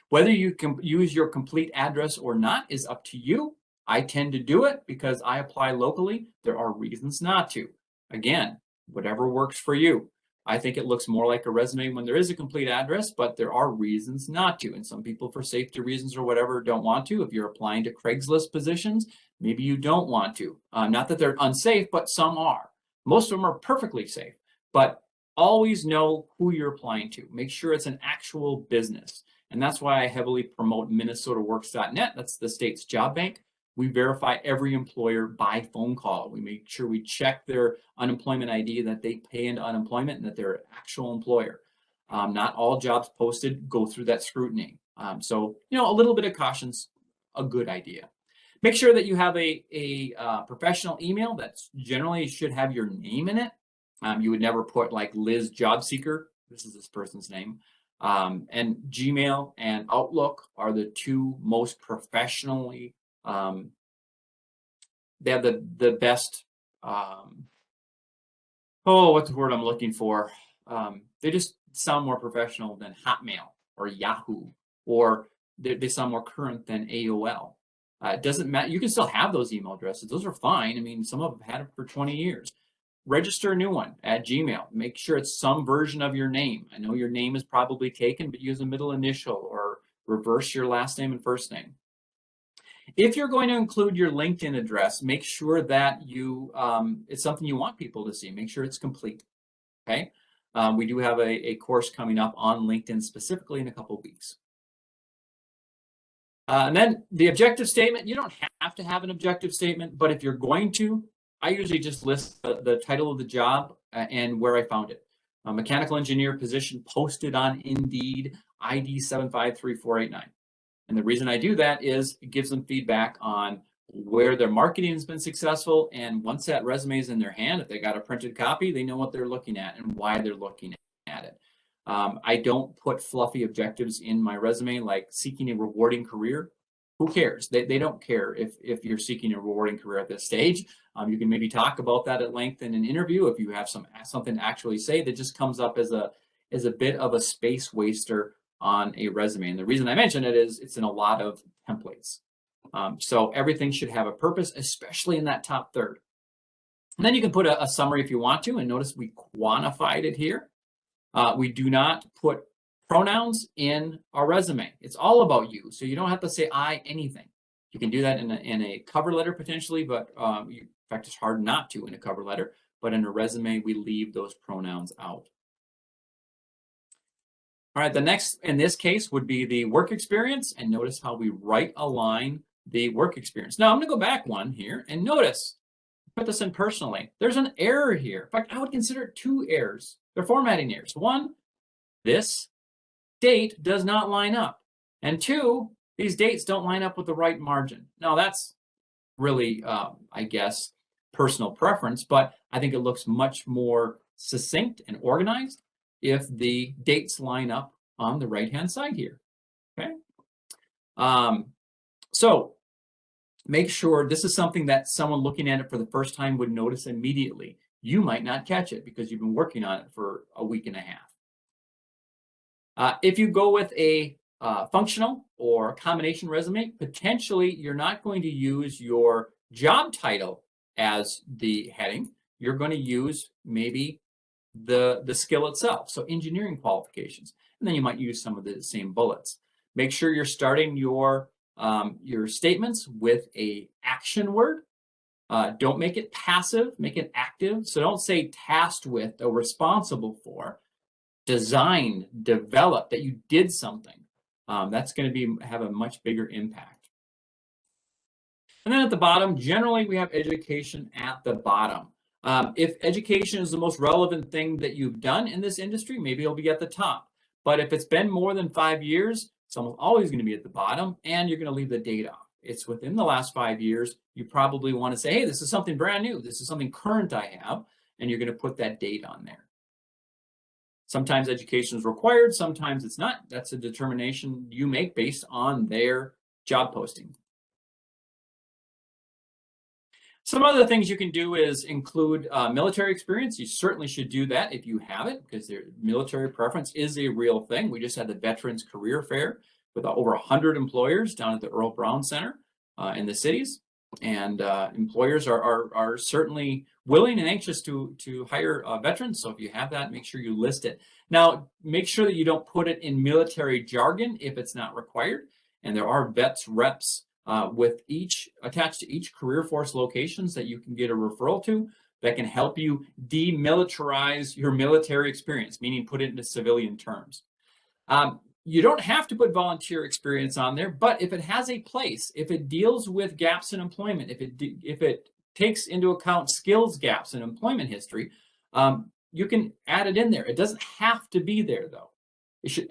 Whether you can use your complete address or not is up to you. I tend to do it because I apply locally. There are reasons not to. Again, whatever works for you. I think it looks more like a resume when there is a complete address, but there are reasons not to. And some people, for safety reasons or whatever, don't want to. If you're applying to Craigslist positions, maybe you don't want to. Not that they're unsafe, but some are. Most of them are perfectly safe. But always know who you're applying to. Make sure it's an actual business. And that's why I heavily promote MinnesotaWorks.net. That's the state's job bank. We verify every employer by phone call. We make sure we check their unemployment ID, that they pay into unemployment, and that they're an actual employer. Not all jobs posted go through that scrutiny. So, a little bit of caution's a good idea. Make sure that you have a professional email that generally should have your name in it. You would never put like Liz Job Seeker. This is this person's name. And Gmail and Outlook are the two most professionally. They have the best. What's the word I'm looking for? They just sound more professional than Hotmail or Yahoo, or they sound more current than AOL. It doesn't matter. You can still have those email addresses. Those are fine. I mean, some of them have had it for 20 years. Register a new one at Gmail. Make sure it's some version of your name. I know your name is probably taken, but use a middle initial or reverse your last name and first name. If you're going to include your LinkedIn address, make sure that it's something you want people to see. Make sure it's complete. Okay. We do have a course coming up on LinkedIn specifically in a couple of weeks. And then the objective statement, you don't have to have an objective statement, but if you're going to, I usually just list the title of the job and where I found it. A mechanical engineer position posted on Indeed, ID 753489. And the reason I do that is it gives them feedback on where their marketing has been successful. And once that resume is in their hand, if they got a printed copy, they know what they're looking at and why they're looking at it. I don't put fluffy objectives in my resume like seeking a rewarding career. Who cares? They don't care if you're seeking a rewarding career at this stage. You can maybe talk about that at length in an interview if you have something to actually say that just comes up as a bit of a space waster on a resume. And the reason I mention it is it's in a lot of templates. So everything should have a purpose, especially in that top third. And then you can put a summary if you want to, and notice we quantified it here. We do not put pronouns in our resume. It's all about you. So you don't have to say I anything. You can do that in a cover letter potentially, but in fact, it's hard not to in a cover letter. But in a resume, we leave those pronouns out. All right, the next in this case would be the work experience, and notice how we right align the work experience. Now I'm going to go back one here and notice, put this in personally, there's an error here. In fact, I would consider it two errors. They're formatting errors. One, this date does not line up. And two, these dates don't line up with the right margin. Now that's really, I guess, personal preference, but I think it looks much more succinct and organized if the dates line up on the right-hand side here, okay? So make sure this is something that someone looking at it for the first time would notice immediately. You might not catch it because you've been working on it for a week and a half. If you go with a functional or combination resume, potentially you're not going to use your job title as the heading. You're going to use maybe the skill itself, so engineering qualifications, and then you might use some of the same bullets. Make sure you're starting your statements with a action word. Don't make it passive, make it active. So don't say tasked with or responsible for. Designed, developed, that you did something. That's going to have a much bigger impact. And then at the bottom, generally we have education at the bottom. If education is the most relevant thing that you've done in this industry, maybe it'll be at the top. But if it's been more than 5 years, it's almost always going to be at the bottom, and you're going to leave the date off. It's within the last 5 years. You probably want to say, hey, this is something brand new. This is something current I have, and you're going to put that date on there. Sometimes education is required, sometimes it's not. That's a determination you make based on their job posting. Some other things you can do is include military experience. You certainly should do that if you have it, because their military preference is a real thing. We just had the Veterans Career Fair with over 100 employers down at the Earl Brown Center in the cities. And employers are certainly willing and anxious to hire veterans. So if you have that, make sure you list it. Now, make sure that you don't put it in military jargon if it's not required. And there are vets reps with each attached to each career force locations that you can get a referral to that can help you demilitarize your military experience, meaning put it into civilian terms. You don't have to put volunteer experience on there, but if it has a place, if it deals with gaps in employment, if it takes into account skills gaps in employment history, you can add it in there. It doesn't have to be there though.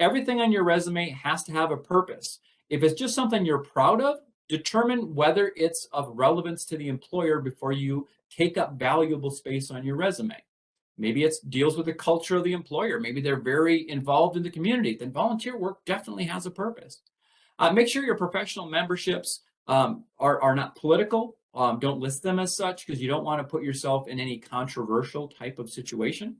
Everything on your resume has to have a purpose. If it's just something you're proud of, determine whether it's of relevance to the employer before you take up valuable space on your resume. Maybe it deals with the culture of the employer. Maybe they're very involved in the community. Then volunteer work definitely has a purpose. Make sure your professional memberships are not political. Don't list them as such because you don't want to put yourself in any controversial type of situation.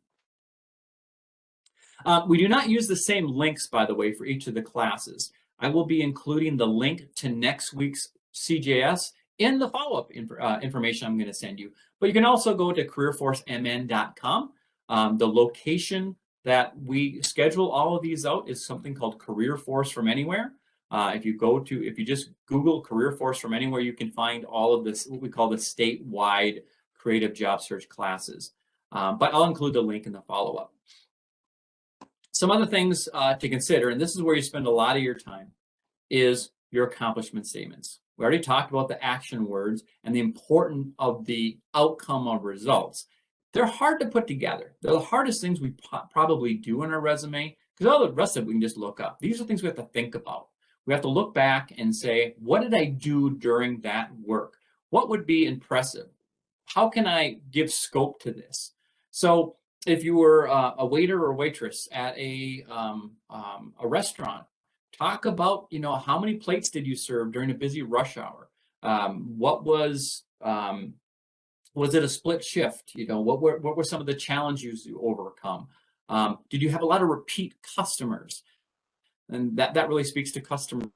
We do not use the same links, by the way, for each of the classes. I will be including the link to next week's CJS in the follow-up information I'm going to send you. But you can also go to careerforcemn.com. The location that we schedule all of these out is something called Career Force from Anywhere. If you just Google Career Force from Anywhere, you can find all of this, what we call the statewide creative job search classes. But I'll include the link in the follow-up. Some other things to consider, and this is where you spend a lot of your time, is your accomplishment statements. We already talked about the action words and the importance of the outcome of results. They're hard to put together. They're the hardest things we probably do in our resume because all the rest of it we can just look up. These are things we have to think about. We have to look back and say, what did I do during that work? What would be impressive? How can I give scope to this? So if you were a waiter or waitress at a restaurant, talk about, how many plates did you serve during a busy rush hour? What was it a split shift? What were some of the challenges you overcome? Did you have a lot of repeat customers? And that really speaks to customer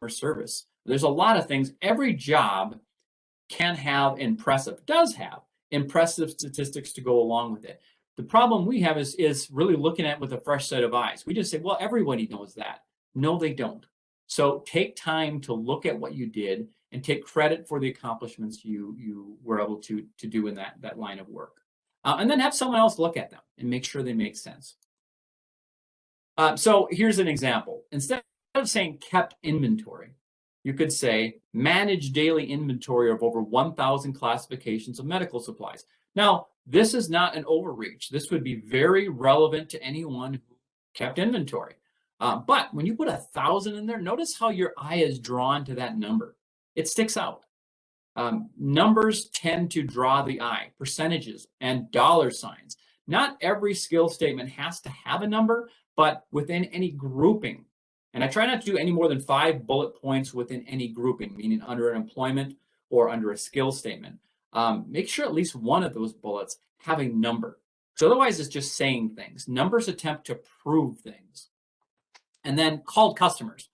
service. There's a lot of things. Every job does have impressive statistics to go along with it. The problem we have is really looking at it with a fresh set of eyes. We just say, well, everybody knows that. No, they don't. So take time to look at what you did and take credit for the accomplishments you were able to do in that line of work. And then have someone else look at them and make sure they make sense. So here's an example. Instead of saying kept inventory, you could say manage daily inventory of over 1,000 classifications of medical supplies. Now, this is not an overreach. This would be very relevant to anyone who kept inventory. But when you put 1,000 in there, notice how your eye is drawn to that number. It sticks out. Numbers tend to draw the eye, percentages and dollar signs. Not every skill statement has to have a number, but within any grouping. And I try not to do any more than 5 bullet points within any grouping, meaning under an employment or under a skill statement. Make sure at least one of those bullets have a number. So otherwise it's just saying things. Numbers attempt to prove things. And then called customers.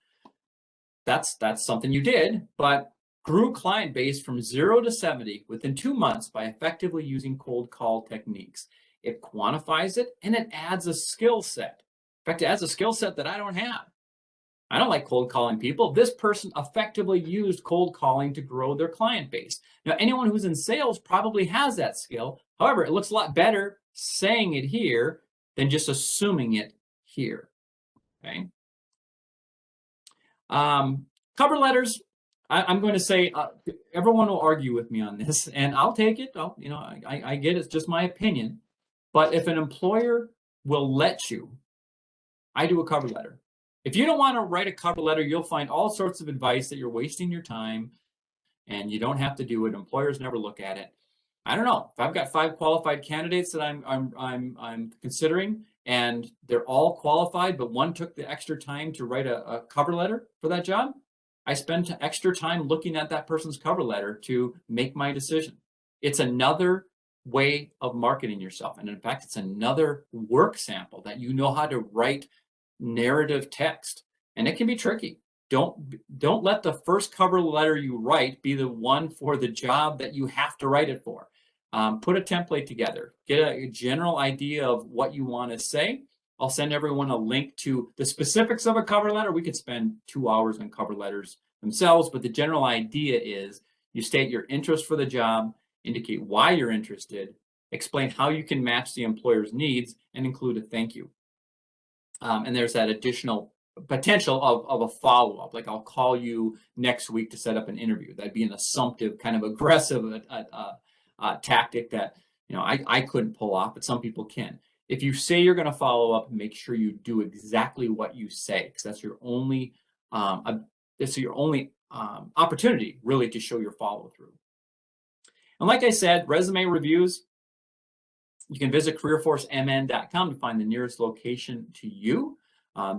That's something you did, but grew client base from 0 to 70 within 2 months by effectively using cold call techniques. It quantifies it and it adds a skill set. In fact, it adds a skill set that I don't have. I don't like cold calling people. This person effectively used cold calling to grow their client base. Now, anyone who's in sales probably has that skill. However, it looks a lot better saying it here than just assuming it here. Okay. Cover letters. I'm going to say everyone will argue with me on this, and I'll take it. I get it's just my opinion. But if an employer will let you, I do a cover letter. If you don't want to write a cover letter, you'll find all sorts of advice that you're wasting your time, and you don't have to do it. Employers never look at it. I don't know. If I've got 5 qualified candidates that I'm considering, and they're all qualified, but one took the extra time to write a cover letter for that job, I spend extra time looking at that person's cover letter to make my decision. It's another way of marketing yourself. And in fact, it's another work sample that you know how to write narrative text. And it can be tricky. Don't let the first cover letter you write be the one for the job that you have to write it for. Put a template together, get a general idea of what you want to say. I'll send everyone a link to the specifics of a cover letter. We could spend 2 hours on cover letters themselves, but the general idea is you state your interest for the job, indicate why you're interested, explain how you can match the employer's needs, and include a thank you. And there's that additional potential of a follow-up, like I'll call you next week to set up an interview. That'd be an assumptive, kind of aggressive tactic that I couldn't pull off, but some people can. If you say you're going to follow up, make sure you do exactly what you say, because that's your only opportunity really to show your follow-through. And like I said, resume reviews, you can visit careerforcemn.com to find the nearest location to you.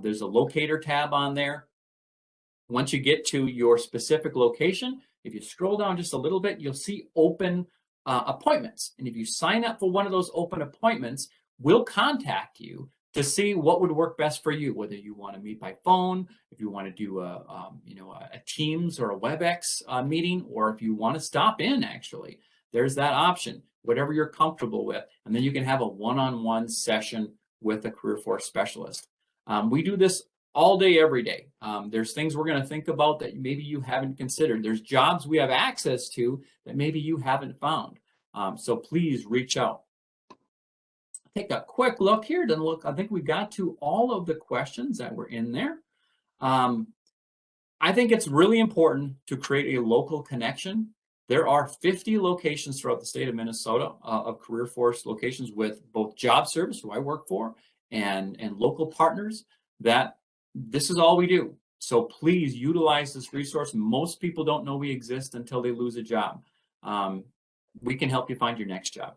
There's a locator tab on there. Once you get to your specific location, if you scroll down just a little bit, you'll see open appointments. And if you sign up for one of those open appointments, we'll contact you to see what would work best for you, whether you want to meet by phone, if you want to do a Teams or a WebEx meeting, or if you want to stop in, actually. There's that option, whatever you're comfortable with. And then you can have a one-on-one session with a career force specialist. We do this all day, every day. There's things we're going to think about that maybe you haven't considered. There's jobs we have access to that maybe you haven't found. So please reach out. Take a quick look here. I think we got to all of the questions that were in there. I think it's really important to create a local connection. There are 50 locations throughout the state of Minnesota of career force locations with both job service, who I work for, and local partners that this is all we do. So please utilize this resource. Most people don't know we exist until they lose a job. We can help you find your next job.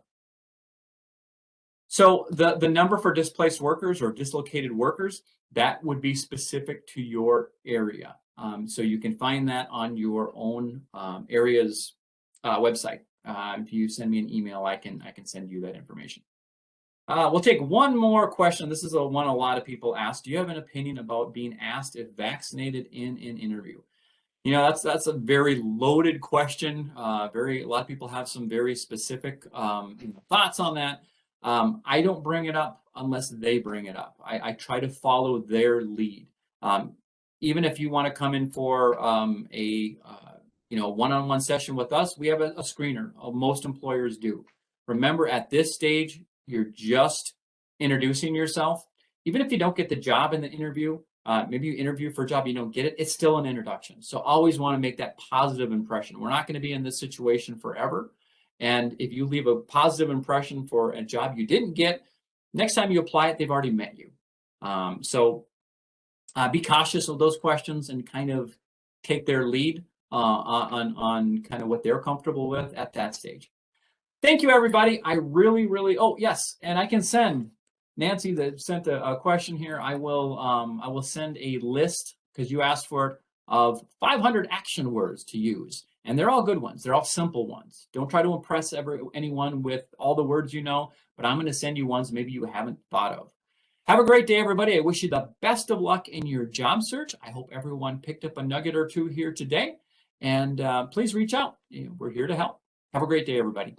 So the number for displaced workers or dislocated workers, that would be specific to your area. So you can find that on your own area's website. If you send me an email, I can send you that information. We'll take one more question. This is one a lot of people ask. Do you have an opinion about being asked if vaccinated in an interview? That's a very loaded question. A lot of people have some very specific thoughts on that. I don't bring it up unless they bring it up. I try to follow their lead. Even if you want to come in for a one-on-one session with us, we have a screener. Most employers do. Remember, at this stage, you're just introducing yourself. Even if you don't get the job in the interview, maybe you interview for a job, you don't get it, it's still an introduction. So always want to make that positive impression. We're not going to be in this situation forever. And if you leave a positive impression for a job you didn't get, next time you apply it, they've already met you. So be cautious of those questions and kind of take their lead on kind of what they're comfortable with at that stage. Thank you, everybody. I really, oh, yes, and I can send, Nancy that sent a question here, I will send a list, because you asked for it, of 500 action words to use. And they're all good ones. They're all simple ones. Don't try to impress anyone with all the words you know, but I'm going to send you ones maybe you haven't thought of. Have a great day, everybody. I wish you the best of luck in your job search. I hope everyone picked up a nugget or two here today. And please reach out. We're here to help. Have a great day, everybody.